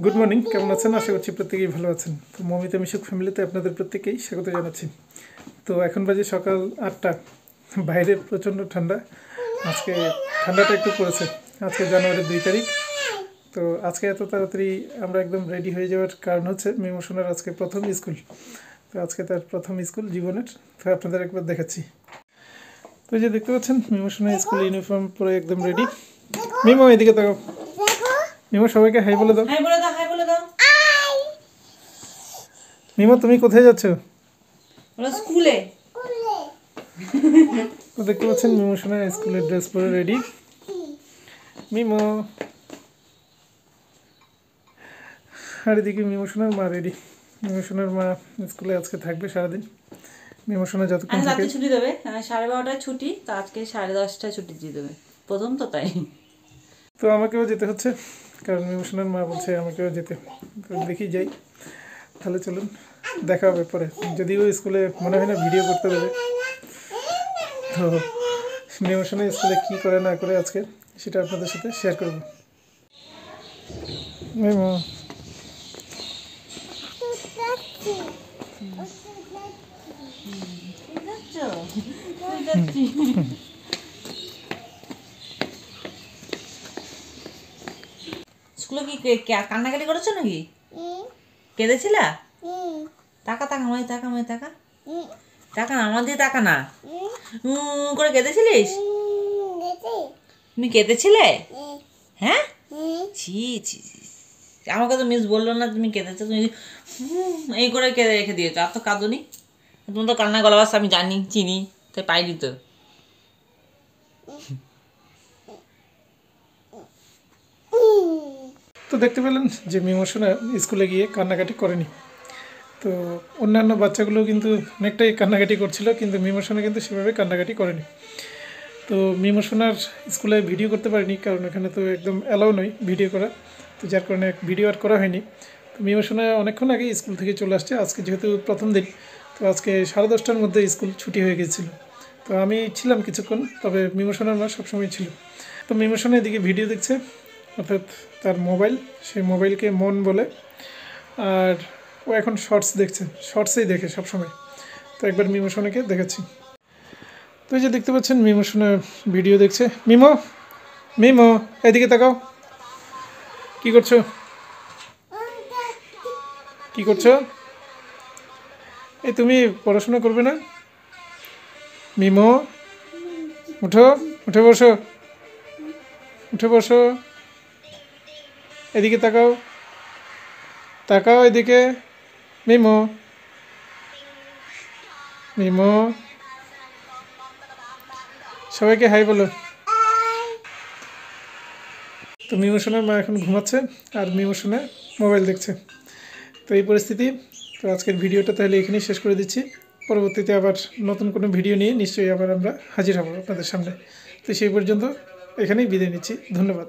Good morning, কেমন আছেন? আশা করছি প্রত্যেকেই ভালো আছেন। তো মমিতা মিশুক ফ্যামিলিতে আপনাদের প্রত্যেকেই স্বাগত জানাচ্ছি। তো এখন বাজে সকাল 8টা, বাইরে প্রচণ্ড ঠান্ডা। আজকে ঠান্ডাটা একটু পড়েছে। আজকে জানুয়ারির 2 তারিখ। তো আজকে এত তাড়াতাড়ি আমরা একদম রেডি হয়ে যাওয়ার কারণ হচ্ছে মিমোশনের আজকে প্রথম স্কুল। তো আজকে তার প্রথম স্কুল জীবনের। তো আপনাদের একবার দেখাচ্ছি। তো এই যে দেখতে পাচ্ছেন মিমোশনের স্কুল ইউনিফর্ম পরে একদম রেডি। মিমো এদিকে তাকাও। মিমো সবাইকে হাই বলে দাও। হাই বলে দাও, হাই বলে দাও। মিমো তুমি কোথায় যাচ্ছ? বলো স্কুলে। তো দেখতে পাচ্ছেন মিমোশনের স্কুলের ড্রেস পরে রেডি। মিমো আর এদিকে মিমোশনের মা রেডি। মিমোশনের মা স্কুলে আজকে থাকবে সারাদিন। মিমোশনের যতক্ষণ থাকে রাতে ছুটি দেবে, 12:30টায় ছুটি, তো আজকে 10:30টায় ছুটি দিয়ে দেবে। প্রথম তো তাই। তো আমাকেও যেতে হচ্ছে, কারণ মিমোশনের মা বলছে আমাকেও যেতে। তো দেখি যাই, তাহলে চলুন দেখা হবে পরে। যদিও স্কুলে মনে হয় না ভিডিও করতে দেবে। তো মিমোশনের স্কুলে কী করে না করে আজকে সেটা আপনাদের সাথে শেয়ার করব। মিমো স্কুলে কি কান্নাকাটি করেছো নাকি? কেঁদেছিলা? তাকা তাকা আমায় তাকা, আমায় তাকা, তাকা না, আমার দিয়ে তাকা না। করে কেঁদেছিলিস? তুমি কেঁদেছিলে? হ্যাঁ, ছি ছি ছি। আমাকে তো মিস বললো না তুমি কেঁদেছো, তুমি এই করে কেঁদে রেখে দিয়েছো। আর তো কাঁদুনি। তুমি তো কান্না গলাবাস আমি জানি, চিনি, তাই পাইনি তো। তো দেখতে পেলেন যে মিমোশনা স্কুলে গিয়ে কান্নাকাটি করেনি। তো অন্যান্য বাচ্চাগুলো কিন্তু অনেকটাই কান্নাকাটি করছিল, কিন্তু মিমোশনা কিন্তু সেভাবে কান্নাকাটি করেনি। তো মিমোশনার স্কুলে ভিডিও করতে পারিনি, কারণ এখানে তো একদম অ্যালাউ নয় ভিডিও করা। তো যার কারণে ভিডিও আর করা হয়নি। তো মিমোশনা অনেকক্ষণ আগে স্কুল থেকে চলে আসছে। আজকে যেহেতু প্রথম দিন, তো আজকে 10:30টার মধ্যে স্কুল ছুটি হয়ে গেছিলো। তো আমি ছিলাম কিছুক্ষণ, তবে মিমোশনার মা সবসময় ছিল। তো মিমোশনা এদিকে ভিডিও দেখছে, অর্থাৎ তার মোবাইল, সেই মোবাইলকে মন বলে। আর ও এখন শর্টস দেখছে, শর্টসেই দেখে সবসময়। তো একবার মিমোশনাকে দেখাচ্ছি। তো এই যে দেখতে পাচ্ছেন মিমোশনা ভিডিও দেখছে। মিমো, মিমো এদিকে তাকাও। কি করছো? কি করছো? এই তুমি পড়াশোনা করবে না? মিমো উঠো, উঠে বসো, উঠে বসো। এদিকে তাকাও, তাকাও এদিকে। মিমো, মিমো সবাইকে হাই বলো। তো মিমোশনার মা এখন ঘুমাচ্ছে, আর মিমোশনা মোবাইল দেখছে। তো এই পরিস্থিতি। তো আজকের ভিডিওটা তাহলে এখানেই শেষ করে দিচ্ছি। পরবর্তীতে আবার নতুন কোনো ভিডিও নিয়ে নিশ্চয়ই আবার আমরা হাজির হব আপনাদের সামনে। তো সেই পর্যন্ত এখানেই বিদায় নিচ্ছি। ধন্যবাদ।